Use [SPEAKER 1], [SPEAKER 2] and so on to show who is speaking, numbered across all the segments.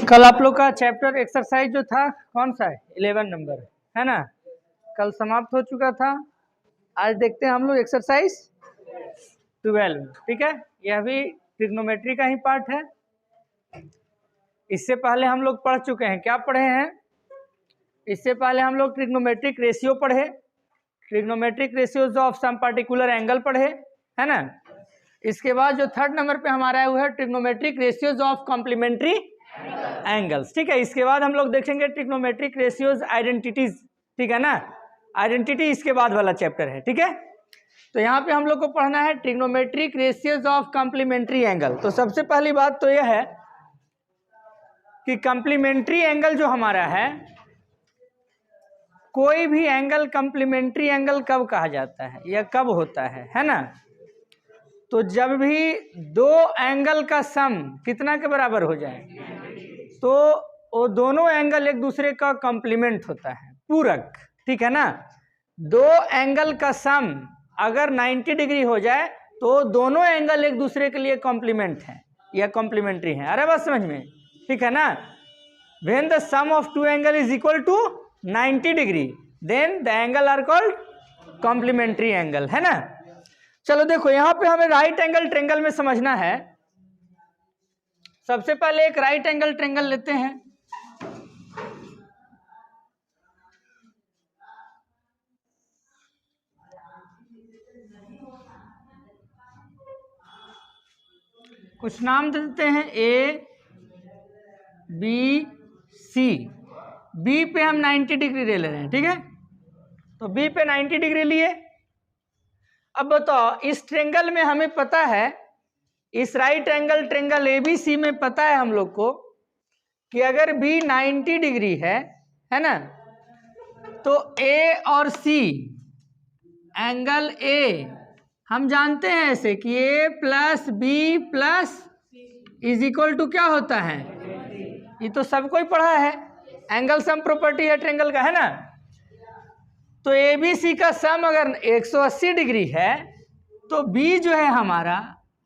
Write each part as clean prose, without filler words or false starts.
[SPEAKER 1] कल आप लोग का चैप्टर एक्सरसाइज जो था कौन सा है, 11 नंबर है ना, कल समाप्त हो चुका था। आज देखते हैं हम लोग एक्सरसाइज 12। ठीक है, यह भी ट्रिग्नोमेट्री का ही पार्ट है। इससे पहले हम लोग पढ़ चुके हैं, क्या पढ़े हैं? इससे पहले हम लोग ट्रिग्नोमेट्रिक रेशियो पढ़े, trigonometric ratios of some particular angle पढ़े, है ना। इसके बाद जो थर्ड नंबर पे हमारा है वो है trigonometric ratios of complementary angles. ठीक है, इसके बाद हम लोग देखेंगे ट्रिग्नोमेट्रिक रेशियोज आइडेंटिटीज। ठीक है ना, आइडेंटिटी इसके बाद वाला चैप्टर है। ठीक है, तो यहाँ पे हम लोग को पढ़ना है trigonometric ratios of complementary angle. तो सबसे पहली बात तो यह है कि कॉम्प्लीमेंट्री एंगल जो हमारा है, कोई भी एंगल कॉम्प्लीमेंट्री एंगल कब कहा जाता है या कब होता है ना। तो जब भी दो एंगल का सम कितना के बराबर हो जाए, तो वो दोनों एंगल एक दूसरे का कॉम्प्लीमेंट होता है, पूरक। ठीक है ना, दो एंगल का सम अगर 90 डिग्री हो जाए तो दोनों एंगल एक दूसरे के लिए कॉम्प्लीमेंट है या कॉम्प्लीमेंट्री है। अरे बस समझ में, ठीक है ना। When the sum of two angle is equal to 90 degree then the angle are called complementary angle, है ना। चलो देखो, यहां पे हमें राइट एंगल ट्रेंगल में समझना है। सबसे पहले एक राइट एंगल ट्रेंगल लेते हैं। कुछ नाम देते हैं ए बी सी। बी पे हम 90 डिग्री ले रहे हैं, ठीक है। तो बी पे 90 डिग्री लिए। अब बताओ, इस ट्रेंगल में हमें पता है, इस राइट एंगल ट्रेंगल एबीसी में पता है हम लोग को कि अगर बी 90 डिग्री है ना, तो ए और सी एंगल ए हम जानते हैं ऐसे कि A plus B plus is equal to क्या होता है, ये तो सबको ही पढ़ा है, एंगल सम प्रॉपर्टी है ट्रेंगल का, है ना। तो ए बी सी का सम अगर 180 डिग्री है तो बी जो है हमारा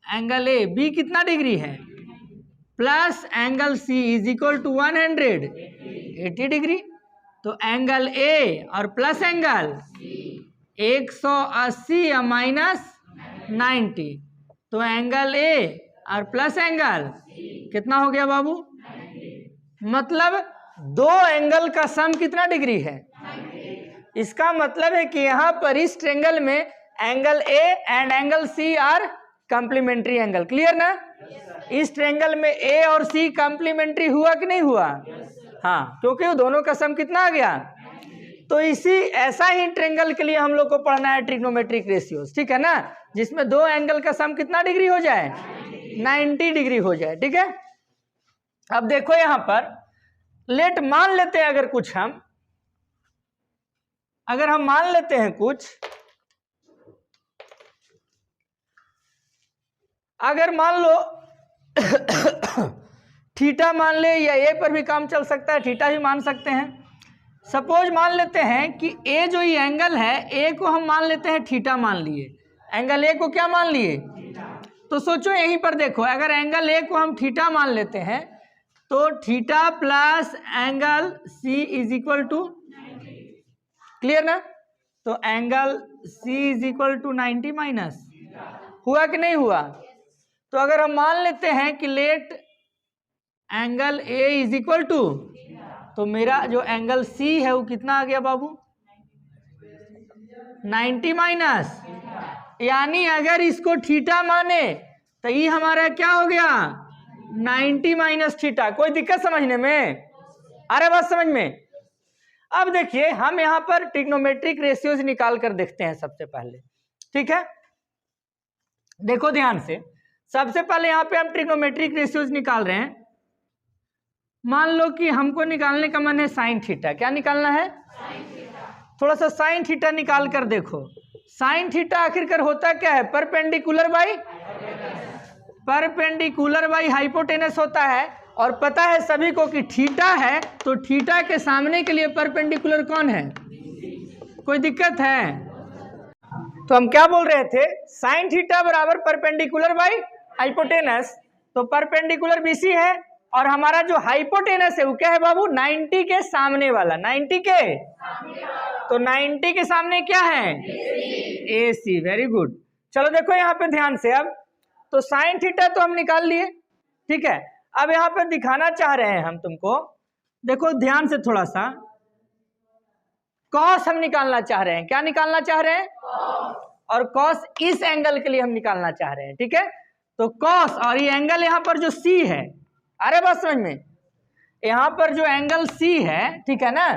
[SPEAKER 1] एंगल ए, बी कितना डिग्री है, plus angle C is equal to 180 degree. तो एंगल ए और प्लस एंगल 180 या माइनस 90, तो एंगल ए और प्लस एंगल कितना हो गया बाबू, मतलब दो एंगल का सम कितना डिग्री है। इसका मतलब है कि यहाँ पर इस ट्रेंगल में angle A and angle C are complementary angle. Clear ना? इस ट्रेंगल में ए और सी कॉम्प्लीमेंट्री हुआ कि नहीं हुआ? हाँ, क्योंकि वो दोनों का सम कितना आ गया। तो इसी ऐसा ही ट्रेंगल के लिए हम लोग को पढ़ना है ट्रिग्नोमेट्रिक रेशियोज, ठीक है ना, जिसमें दो एंगल का सम कितना डिग्री हो जाए, 90 डिग्री हो जाए। ठीक है, अब देखो यहां पर लेट मान लेते हैं, अगर हम मान लेते हैं कुछ, अगर मान लो थीटा मान ले, या ए पर भी काम चल सकता है, थीटा भी मान सकते हैं। सपोज मान लेते हैं कि ए जो ये एंगल है, ए को हम मान लेते हैं थीटा मान लिए, एंगल ए को क्या मान लिए। तो सोचो यहीं पर देखो, अगर एंगल ए को हम थीटा मान लेते हैं तो theta plus angle C is equal to, clear ना। तो angle C is equal to 90 minus, हुआ कि नहीं हुआ। तो अगर हम मान लेते हैं कि let angle A is equal to, तो मेरा जो एंगल सी है वो कितना आ गया बाबू, 90 माइनस, यानी अगर इसको थीटा माने तो ये हमारा क्या हो गया, 90 माइनस थीटा। कोई दिक्कत समझने में? अरे बस समझ में। अब देखिए, हम यहाँ पर ट्रिग्नोमेट्रिक रेशियोज निकाल कर देखते हैं सबसे पहले, ठीक है। देखो ध्यान से, सबसे पहले यहाँ पे हम ट्रिग्नोमेट्रिक रेशियोज निकाल रहे हैं। मान लो कि हमको निकालने का मन है साइन थीटा। क्या निकालना है? थोड़ा सा साइन थीटा निकाल कर देखो। साइन थीटा आखिरकार होता क्या है, परपेंडिकुलर बाई हाइपोटेनस होता है। और पता है सभी को कि थीटा है तो थीटा के सामने के लिए परपेंडिकुलर कौन है, कोई दिक्कत है? तो हम क्या बोल रहे थे, साइन थीटा बराबर परपेंडिकुलर बाई हाइपोटेनस। तो परपेंडिकुलर बीसी है और हमारा जो हाइपोटेनस है वो क्या है बाबू, 90 के सामने वाला, 90 के तो 90 के सामने क्या है, AC। Very good. चलो देखो यहाँ पे ध्यान से, अब तो साइन थीटा तो हम निकाल लिए, ठीक है। अब यहाँ पे दिखाना चाह रहे हैं हम तुमको, देखो ध्यान से थोड़ा सा, कॉस हम निकालना चाह रहे हैं। क्या निकालना चाह रहे हैं, और कॉस इस एंगल के लिए हम निकालना चाह रहे हैं, ठीक है। तो कॉस और ये एंगल यहाँ पर जो C है, अरे बस समझ में, यहाँ पर जो एंगल C है, ठीक है ना,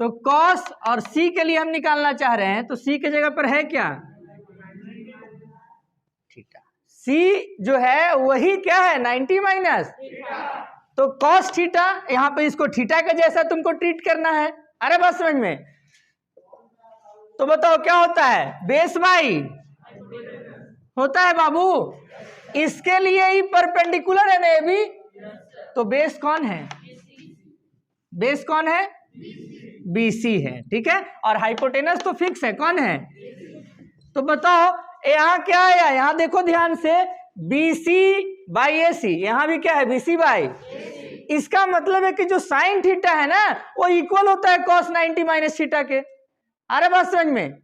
[SPEAKER 1] तो कॉस और C के लिए हम निकालना चाह रहे हैं। तो C के जगह पर है क्या, थीटा। C जो है वही क्या है, 90 माइनस, तो कॉस थीटा, यहाँ पे इसको थीटा के जैसा तुमको ट्रीट करना है। अरे बस समझ में, तो बताओ क्या होता है, बेस बाई होता है बाबू, इसके लिए ही परपेंडिकुलर है ना ये भी, तो बेस कौन है, बेस कौन है, BC है, ठीक है। और हाइपोटेनस तो फिक्स है, कौन है, तो बताओ यहाँ क्या आया, यहाँ देखो ध्यान से, BC बाई AC, यहाँ भी क्या है, BC बाई। इसका मतलब है कि जो साइन थीटा है ना वो इक्वल होता है कॉस 90 माइनस थीटा के। अरे बात समझ में,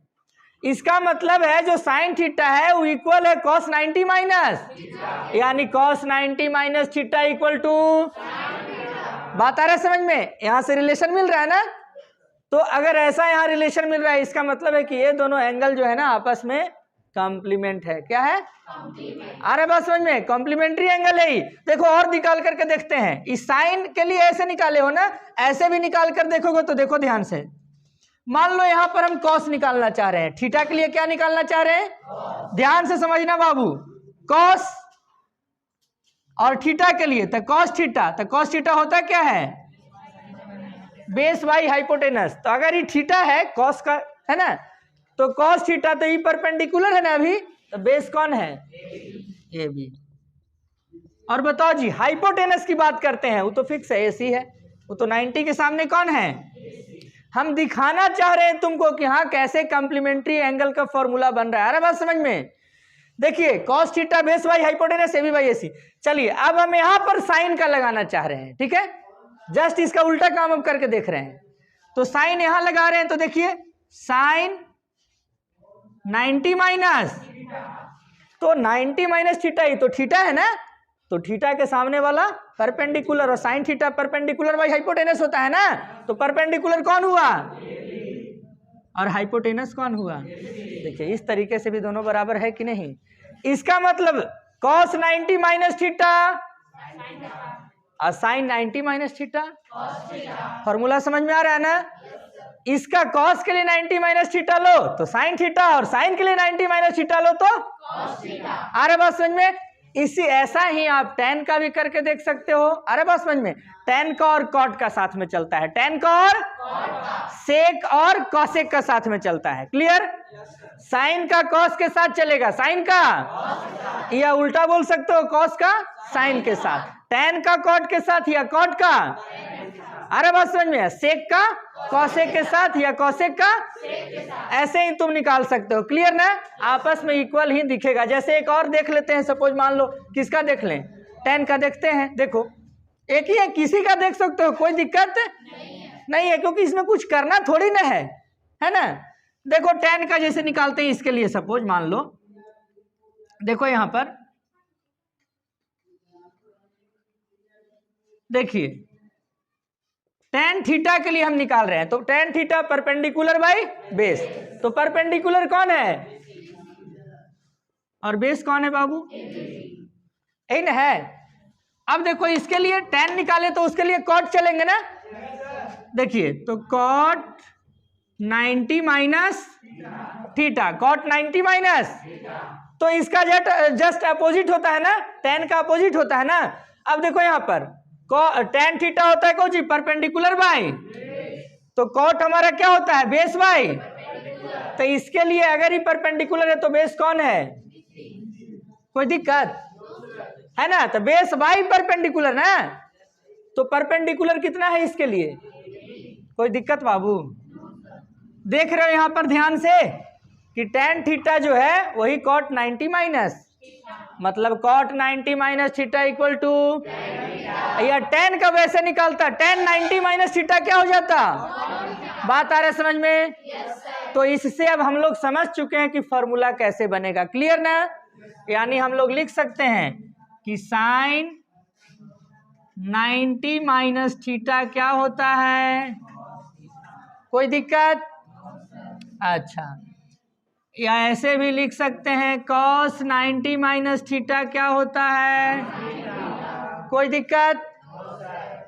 [SPEAKER 1] इसका मतलब है जो साइन थीटा है वो इक्वल है कॉस 90 माइनस, यानी cos 90 minus theta equal to, बात आ रहा है समझ में, यहां से रिलेशन मिल रहा है ना। तो अगर ऐसा यहाँ रिलेशन मिल रहा है, इसका मतलब है कि ये दोनों एंगल जो है ना आपस में कॉम्प्लीमेंट है। क्या है, अरे बात समझ में, कॉम्प्लीमेंट्री एंगल है ही। देखो और निकाल करके देखते हैं, इस साइन के लिए ऐसे निकाले हो ना, ऐसे भी निकाल कर देखोगे तो देखो ध्यान से, मान लो यहां पर हम कॉस निकालना चाह रहे हैं, थीटा के लिए क्या निकालना चाह रहे हैं, ध्यान से समझना बाबू, कॉस, और थीटा के लिए तो कॉस थीटा, तो कॉस थीटा होता क्या है, बेस बाई हाइपोटेनस। तो अगर ये थीटा है कॉस का है ना, तो कॉस थीटा तो ये परपेंडिकुलर है ना अभी, तो बेस कौन है, AB। और बताओ जी हाइपोटेनस की बात करते हैं, वो तो फिक्स है, AC है, वो तो 90 के सामने कौन है। हम दिखाना चाह रहे हैं तुमको कि हाँ कैसे कॉम्प्लीमेंट्री एंगल का फॉर्मूला बन रहा है। अरे बात समझ में, देखिए cos theta base by hypotenuse AB by AC। चलिए अब हम यहाँ पर साइन का लगाना चाह रहे हैं, ठीक है, जस्ट इसका उल्टा काम अब करके देख रहे हैं। तो साइन यहां लगा रहे हैं, तो देखिए साइन 90 माइनस, तो 90 माइनस थीटा ही तो थीटा है ना, तो थीटा के सामने वाला परपेंडिकुलर, और sine theta perpendicular by hypotenuse होता है ना, तो परपेंडिकुलर कौन हुआ और हाइपोटेनस कौन हुआ। देखिए इस तरीके से भी दोनों बराबर है कि नहीं। इसका मतलब cos 90 माइनस थीटा और साइन 90 माइनस थीटा, फॉर्मूला समझ में आ रहा है ना। इसका cos के लिए 90 माइनस थीटा लो तो साइन थीटा, और साइन के लिए 90 माइनस थीटा लो तो cos थीटा। अरे बात समझ में, इसी ऐसा ही आप tan का भी करके देख सकते हो। अरे बात समझ में, tan का और cot का साथ में चलता है, tan का और sec और cosec का साथ में चलता है। क्लियर, साइन का cos के साथ चलेगा, साइन का, या उल्टा बोल सकते हो cos का साइन के साथ, tan का cot के साथ या cot का, अरे बात समझ में, sec का cosec के साथ या cosec का, ऐसे ही तुम निकाल सकते हो। क्लियर ना, आपस में इक्वल ही दिखेगा। जैसे एक और देख लेते हैं, सपोज मान लो किसका देख लें, tan का देखते हैं। देखो एक ही है, किसी का देख सकते हो, कोई दिक्कत नहीं है, क्योंकि इसमें कुछ करना थोड़ी ना है ना। देखो tan का जैसे निकालते हैं, इसके लिए सपोज मान लो, देखो यहां पर देखिए tan थीटा के लिए हम निकाल रहे हैं, तो tan theta perpendicular by base, तो परपेंडिकुलर कौन है और बेस कौन है बाबू, यही ना है। अब देखो इसके लिए tan निकाले तो उसके लिए cot चलेंगे ना। देखिए तो cot 90 minus theta, cot 90 minus, तो इसका जस्ट अपोजिट होता है ना, tan का अपोजिट होता है ना। अब देखो यहाँ पर tan थीटा होता है कोई परपेंडिकुलर बाई, तो cot हमारा क्या होता है बेस बाई, तो इसके लिए अगर ही परपेंडिकुलर है तो बेस कौन है, कोई दिक्कत है ना, तो बेस बाई परपेंडिकुलर ना, तो परपेंडिकुलर कितना है इसके लिए, कोई दिक्कत बाबू, देख रहे हो यहां पर ध्यान से। कि tan थीटा जो है वही cot 90 माइनस, मतलब cot 90 minus theta equal to, या tan का वैसे निकालता, tan 90 माइनस थीटा क्या हो जाता? बात आ रहा है समझ में? तो इससे अब हम लोग समझ चुके हैं कि फॉर्मूला कैसे बनेगा, क्लियर ना? यानी हम लोग लिख सकते हैं कि साइन 90 माइनस थीटा क्या होता है? कोई दिक्कत? अच्छा, या ऐसे भी लिख सकते हैं cos 90 माइनस थीटा क्या होता है? कोई दिक्कत?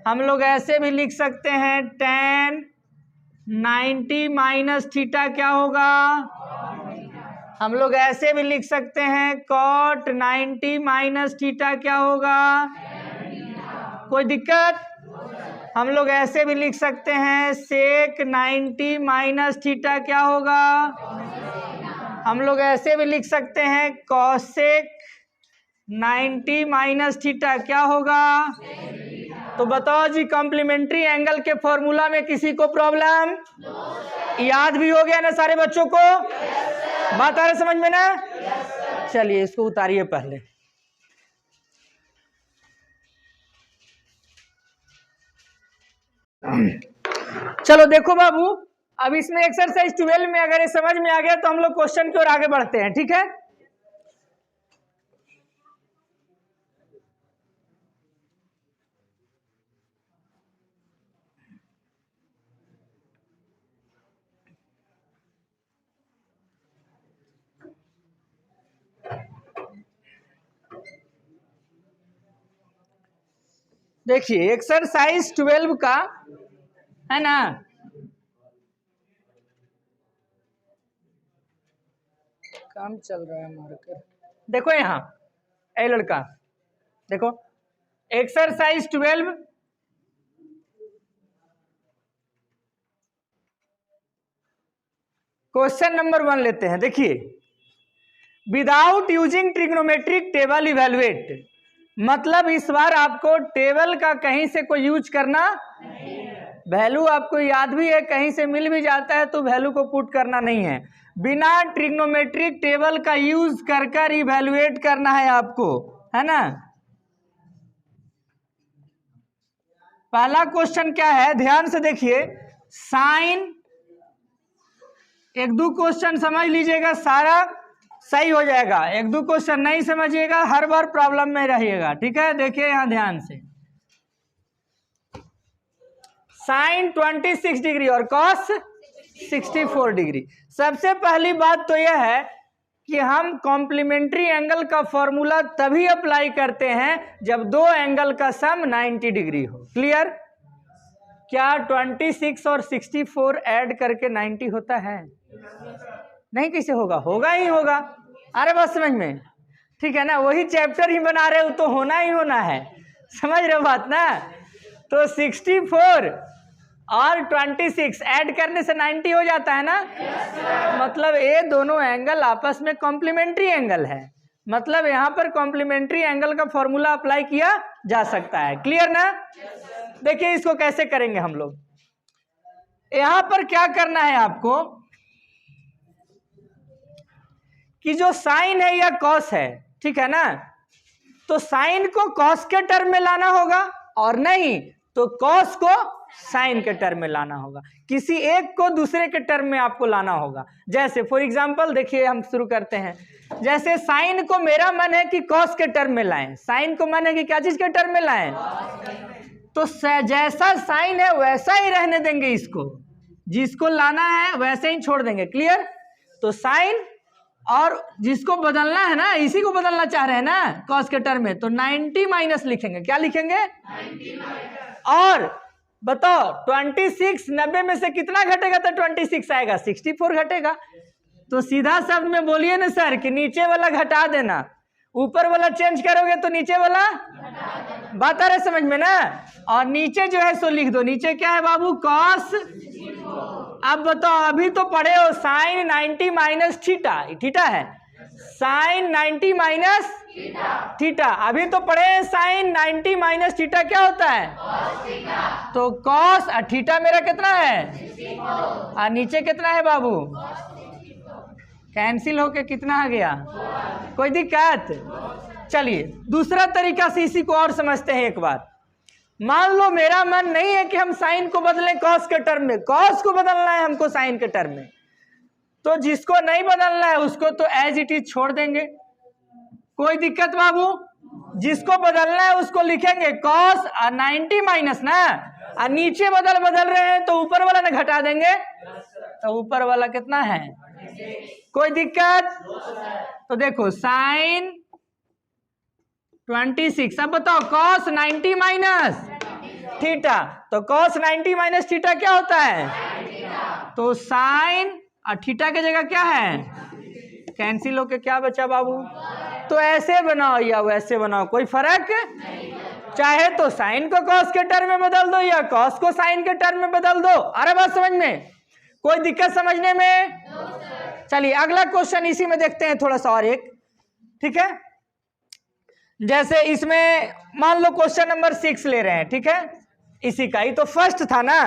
[SPEAKER 1] हम लोग ऐसे भी लिख सकते हैं tan 90 माइनस थीटा क्या होगा? हम लोग ऐसे भी लिख सकते हैं cot 90 माइनस थीटा क्या होगा? कोई दिक्कत? हम लोग ऐसे भी लिख सकते हैं sec 90 माइनस थीटा क्या होगा? हम लोग ऐसे भी लिख सकते हैं cosec 90 माइनस थीटा क्या होगा? तो बताओ जी, कॉम्प्लीमेंट्री एंगल के फॉर्मूला में किसी को प्रॉब्लम? याद भी हो गया ना सारे बच्चों को? बात आ रही समझ में ना? चलिए इसको उतारिए पहले। चलो देखो बाबू, अब इसमें एक्सरसाइज 12 में अगर ये समझ में आ गया तो हम लोग क्वेश्चन की ओर आगे बढ़ते हैं, ठीक है? देखिए एक्सरसाइज 12 का है ना, काम चल रहा है मार्कर। देखो यहाँ ए लड़का, देखो एक्सरसाइज 12 क्वेश्चन नंबर 1 लेते हैं। देखिए, without using trigonometric table evaluate, मतलब इस बार आपको टेबल का कहीं से कोई यूज करना, वैल्यू आपको याद भी है, कहीं से मिल भी जाता है तो वैल्यू को पुट करना नहीं है। बिना ट्रिग्नोमेट्रिक टेबल का यूज कर कर इवेलुएट करना है आपको, है ना? पहला क्वेश्चन क्या है, ध्यान से देखिए। साइन, एक दो क्वेश्चन समझ लीजिएगा, सारा सही हो जाएगा। एक दो क्वेश्चन नहीं समझिएगा, हर बार प्रॉब्लम में रहिएगा, ठीक है? देखिए यहां ध्यान से, साइन 26 डिग्री और कॉस 64 डिग्री। सबसे पहली बात तो यह है कि हम कॉम्प्लीमेंट्री एंगल का फॉर्मूला तभी अप्लाई करते हैं जब दो एंगल का सम 90 डिग्री हो। क्लियर? क्या 26 और 64 ऐड करके 90 होता है? नहीं, कैसे होगा? होगा ही होगा। अरे बस समझ में, ठीक है ना? वही चैप्टर ही बना रहे हो तो होना ही होना है, समझ रहे हो बात ना? तो 64 और 26 ऐड करने से 90 हो जाता है ना? मतलब ये दोनों एंगल आपस में कॉम्प्लीमेंट्री एंगल है, मतलब यहाँ पर कॉम्प्लीमेंट्री एंगल का फॉर्मूला अप्लाई किया जा सकता है। क्लियर ना? देखिए इसको कैसे करेंगे हम लोग। यहाँ पर क्या करना है आपको कि जो साइन है या कॉस है, ठीक है ना, तो साइन को कॉस के टर्म में लाना होगा और नहीं तो कॉस को साइन के टर्म में लाना होगा। किसी एक को दूसरे के टर्म में आपको लाना होगा। जैसे फॉर एग्जांपल देखिए, हम शुरू करते हैं। जैसे साइन को मेरा मन है कि कॉस के टर्म में लाएं, साइन को मन है कि क्या चीज के टर्म में लाएं, तो जैसा साइन है वैसा ही रहने देंगे, इसको जिसको लाना है वैसे ही छोड़ देंगे। क्लियर? तो साइन, और जिसको बदलना है ना, इसी को बदलना चाह रहे हैं ना कॉस के टर्म में, तो 90 माइनस लिखेंगे। क्या लिखेंगे? 90 माइनस। और बताओ 26 90 में से कितना घटेगा तो 26 आएगा? 64 घटेगा। तो सीधा शब्द में बोलिए ना सर कि नीचे वाला घटा देना, ऊपर वाला चेंज करोगे तो नीचे वाला बात आ रहा है समझ में ना? और नीचे जो है सो लिख दो, नीचे क्या है बाबू? कॉस। अब बताओ, अभी तो पढ़े हो साइन 90 माइनस थीटा, थीटा है, साइन 90 माइनस थीटा। अभी तो पढ़े हैं साइन 90 माइनस थीटा क्या होता है? तो कॉस, थीटा मेरा कितना है और नीचे कितना है बाबू? कैंसिल होके कितना आ गया? कोई दिक्कत? चलिए दूसरा तरीका से इसी को और समझते हैं एक बार। मान लो मेरा मन नहीं है कि हम साइन को बदलें कॉस के टर्म में, कॉस को बदलना है हमको साइन के टर्म में, तो जिसको नहीं बदलना है उसको तो एज इट इज छोड़ देंगे, कोई दिक्कत बाबू? जिसको बदलना है उसको लिखेंगे कॉस 90 माइनस ना, और नीचे बदल रहे हैं तो ऊपर वाला ना घटा देंगे, तो ऊपर वाला कितना है? कोई दिक्कत? तो देखो साइन 26, अब बताओ कॉस 90 माइनस थीटा, तो कॉस 90 माइनस थीटा क्या होता है? तो साइन और थीटा की जगह क्या है? कैंसिल होके क्या बचा बाबू? तो ऐसे बनाओ या वैसे बनाओ कोई फर्क, चाहे तो साइन को कॉस के टर्म में बदल दो या कॉस को साइन के टर्म में बदल दो। अरे बात समझ में? कोई दिक्कत समझने में? चलिए अगला क्वेश्चन इसी में देखते हैं थोड़ा सा और एक, ठीक है। जैसे इसमें मान लो क्वेश्चन नंबर 6 ले रहे हैं, ठीक है, इसी का ही तो फर्स्ट था ना,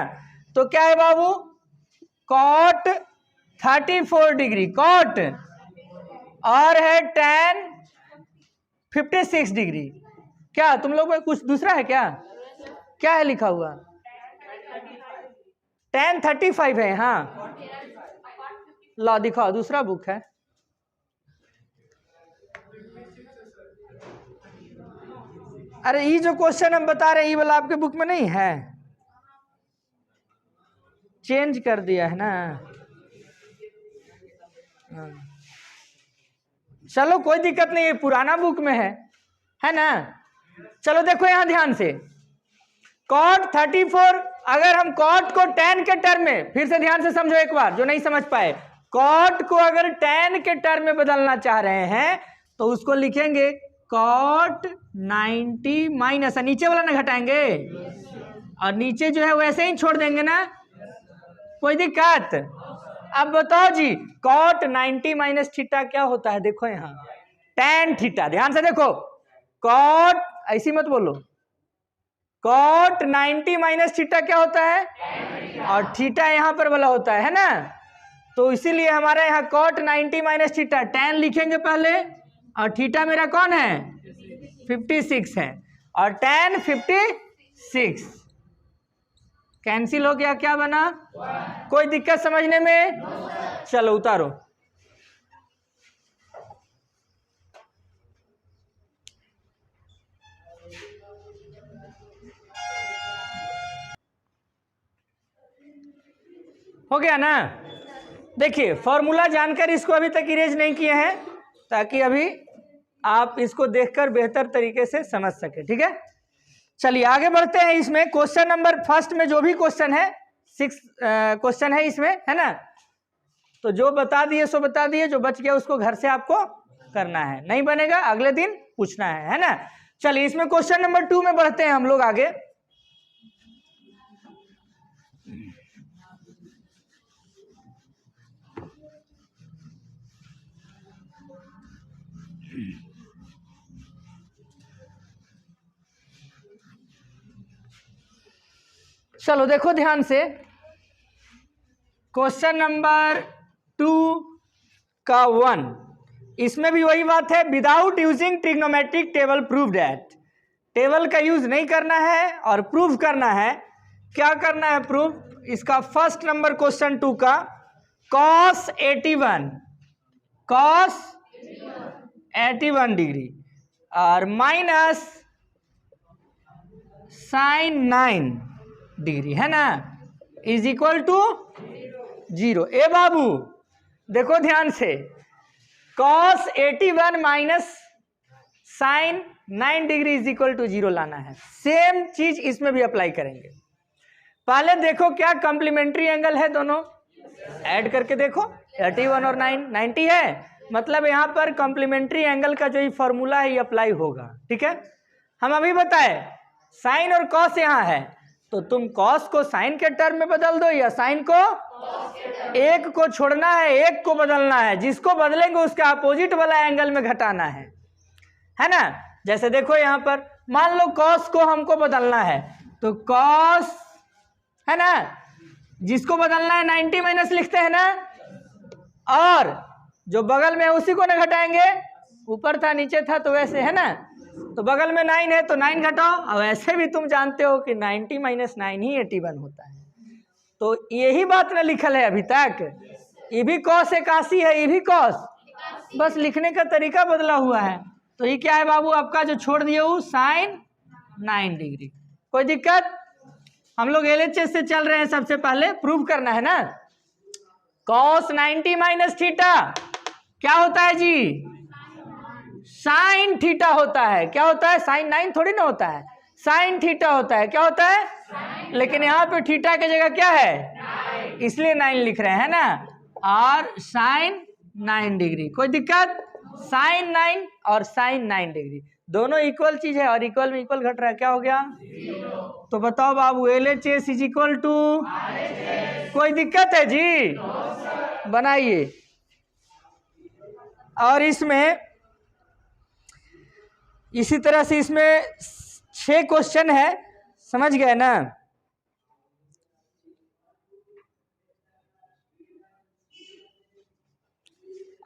[SPEAKER 1] तो क्या है बाबू? कॉट 34 डिग्री कॉट और है tan 56 डिग्री। क्या तुम लोग में कुछ दूसरा है क्या? क्या है लिखा हुआ? tan 35 है। हाँ ला दिखाओ, दूसरा बुक है। अरे ये जो क्वेश्चन हम बता रहे हैं ये वाला आपके बुक में नहीं है, चेंज कर दिया है ना। चलो कोई दिक्कत नहीं, पुराना बुक में है ना। चलो देखो यहां ध्यान से, कॉट 34, अगर हम कॉट को tan के टर्म में, फिर से ध्यान से समझो एक बार जो नहीं समझ पाए, कॉट को अगर tan के टर्म में बदलना चाह रहे हैं तो उसको लिखेंगे कॉट 90 माइनस, नीचे वाला ना घटाएंगे और नीचे जो है वैसे ही छोड़ देंगे ना, कोई दिक्कत? अब बताओ जी कॉट 90 माइनस थीटा क्या होता है? देखो यहाँ tan थीटा, ध्यान से देखो, कॉट ऐसी मत बोलो, कॉट 90 माइनस थीटा क्या होता है? और थीटा यहाँ पर वाला होता है ना, तो इसीलिए हमारा यहाँ कॉट 90 माइनस थीटा, tan लिखेंगे पहले और थीटा मेरा कौन है? 56 है, और tan 56 कैंसिल हो गया, क्या बना? कोई दिक्कत समझने में? चलो उतारो। हो गया ना? देखिए फॉर्मूला जानकर इसको अभी तक इरेज नहीं किए हैं ताकि अभी आप इसको देखकर बेहतर तरीके से समझ सके, ठीक है। चलिए आगे बढ़ते हैं। इसमें क्वेश्चन नंबर फर्स्ट में जो भी क्वेश्चन है, 6 क्वेश्चन है इसमें, है ना, तो जो बता दिए सो बता दिए, जो बच गया उसको घर से आपको करना है, नहीं बनेगा अगले दिन पूछना है ना। चलिए इसमें क्वेश्चन नंबर 2 में बढ़ते हैं हम लोग आगे। चलो देखो ध्यान से, क्वेश्चन नंबर 2 का 1, इसमें भी वही बात है, without using trigonometric table prove that, table का यूज नहीं करना है और प्रूव करना है। क्या करना है प्रूव? इसका फर्स्ट नंबर क्वेश्चन 2 का cos 81 डिग्री और माइनस sin 9 डिग्री, है ना, इज इक्वल टू 0। ए बाबू देखो ध्यान से, cos 81 minus sin 9 degree is equal to 0 लाना है। सेम चीज इसमें भी अप्लाई करेंगे। पहले देखो क्या कॉम्प्लीमेंट्री एंगल है, दोनों ऐड करके देखो, 81 और 9 90 है, मतलब यहाँ पर कॉम्प्लीमेंट्री एंगल का जो ये फॉर्मूला है ये अप्लाई होगा, ठीक है। हम अभी बताए साइन और कॉस यहाँ है, तो तुम कॉस को साइन के टर्म में बदल दो या साइन को, एक को छोड़ना है एक को बदलना है, जिसको बदलेंगे उसका अपोजिट वाला एंगल में घटाना है ना। जैसे देखो यहाँ पर मान लो कॉस को हमको बदलना है, तो कॉस है ना, जिसको बदलना है 90 माइनस लिखते हैं ना, और जो बगल में है उसी को ना घटाएंगे, ऊपर था नीचे था तो वैसे है ना, तो बगल में 9 है तो 9 घटाओ। और वैसे भी तुम जानते हो कि 90 माइनस 9 ही 81 होता है। तो यही बात ना लिखल है अभी तक, ये भी कॉस 81 है, ये भी कॉस, बस लिखने का तरीका बदला हुआ है। तो ये क्या है बाबू आपका जो छोड़ दिए वो साइन 9 डिग्री। कोई दिक्कत? हम लोग LHS से चल रहे हैं, सबसे पहले प्रूव करना है ना। कॉस 90 माइनस थीटा क्या होता है जी? साइन थीटा होता है। क्या होता है? साइन 9 थोड़ी ना होता है, साइन थीटा होता है। क्या होता है? लेकिन यहाँ पे थीटा की जगह क्या है? इसलिए 9 लिख रहे हैं ना, और साइन 9 डिग्री। कोई दिक्कत? साइन 9 और साइन 9 डिग्री दोनों इक्वल चीज है, और इक्वल में इक्वल घट रहा है, क्या हो गया? तो बताओ बाबू LHS इज इक्वल टू, कोई दिक्कत है जी? बनाइए। और इसमें इसी तरह से इसमें 6 क्वेश्चन है, समझ गए ना?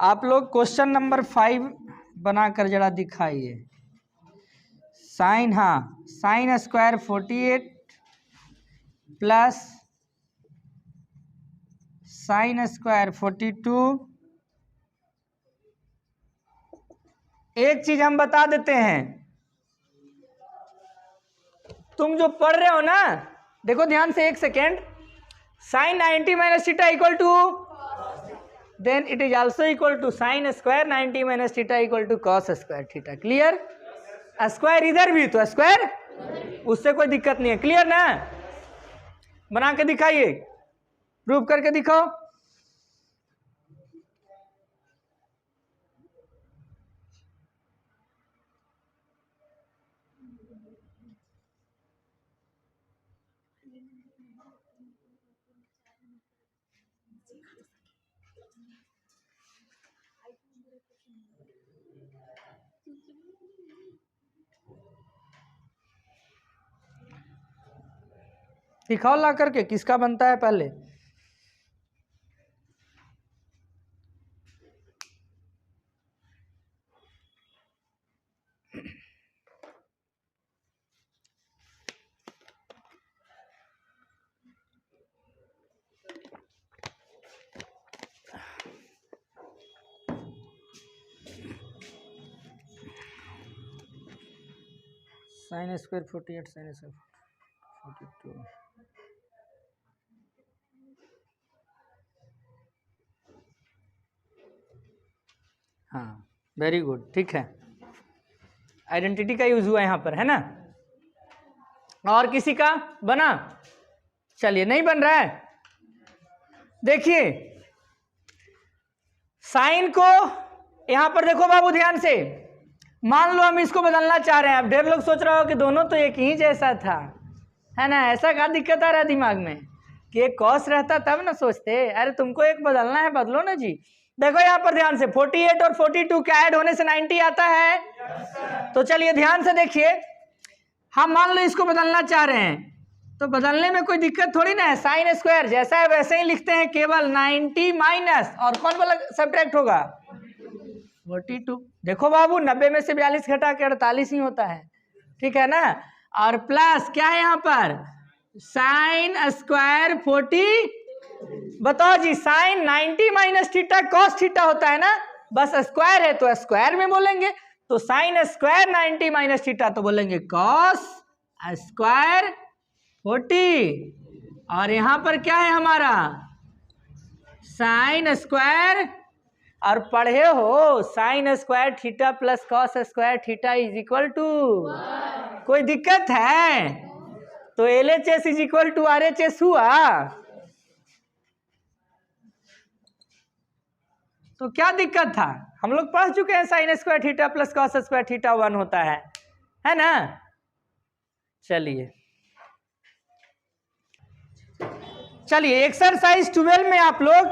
[SPEAKER 1] आप लोग क्वेश्चन नंबर 5 बनाकर जरा दिखाइए। साइन, हाँ, sine square 48 plus sine square 42। एक चीज हम बता देते हैं, तुम जो पढ़ रहे हो ना, देखो ध्यान से, एक second. Sine 90 minus theta equal to, then it is also equal to sine square 90 minus theta equal to cos square theta. Clear? Square इधर भी तो स्क्वायर, उससे कोई दिक्कत नहीं है। क्लियर ना? बना के दिखाइए, प्रूव करके दिखाओ। दिखाओ ला करके, किसका बनता है पहले? Sine square 48 sine square 42। हाँ, वेरी गुड, ठीक है, आइडेंटिटी का यूज हुआ यहाँ पर, है ना? और किसी का बना? चलिए, नहीं बन रहा है। देखिए साइन को यहाँ पर देखो बाबू ध्यान से, मान लो हम इसको बदलना चाह रहे हैं। अब ढेर लोग सोच रहे हो कि दोनों तो एक ही जैसा था, है ना? ऐसा क्या दिक्कत आ रहा है दिमाग में कि एक कॉस रहता तब ना सोचते? अरे तुमको एक बदलना है, बदलो ना जी। देखो यहाँ पर ध्यान से, 48 और 42 का ऐड होने से 90 आता है। तो चलिए ध्यान से देखिए, हम मान लो इसको बदलना चाह रहे हैं, तो बदलने में कोई दिक्कत थोड़ी ना है। साइन स्क्वायर जैसा है वैसे ही लिखते हैं, केवल 90 माइनस और कौन वाला सब्ट्रैक्ट होगा? 42। देखो बाबू 90 में से 42 घटा के 48 ही होता है, ठीक है ना? और प्लस क्या है यहाँ पर? Sine square 40। बताओ जी, sine 90 minus theta cos theta होता है ना, बस स्क्वायर है तो स्क्वायर में बोलेंगे। तो साइन स्क्वायर 90 माइनस थीटा तो बोलेंगे कॉस स्क्वायर 40। और यहाँ पर क्या है हमारा? साइन स्क्वायर, और पढ़े हो sine square theta plus cos square theta is equal to, कोई दिक्कत है? तो LHS is equal to RHS हुआ। तो क्या दिक्कत था? हम लोग पढ़ चुके हैं sign square theta plus cos square theta 1 होता है ना? चलिए एक्सरसाइज 12 में आप लोग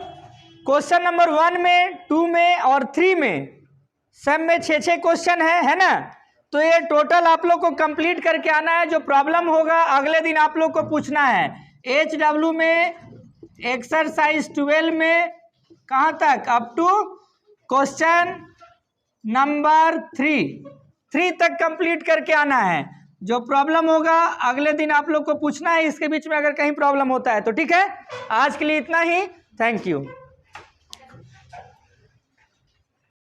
[SPEAKER 1] क्वेश्चन नंबर 1 में, 2 में और 3 में, सब में 6-6 क्वेश्चन है ना? तो ये टोटल आप लोग को कंप्लीट करके आना है। जो प्रॉब्लम होगा अगले दिन आप लोग को पूछना है। HW में एक्सरसाइज 12 में कहाँ तक? अप टू क्वेश्चन नंबर 3 तक कंप्लीट करके आना है। जो प्रॉब्लम होगा अगले दिन आप लोग को पूछना है, इसके बीच में अगर कहीं प्रॉब्लम होता है तो। ठीक है, आज के लिए इतना ही। Thank you.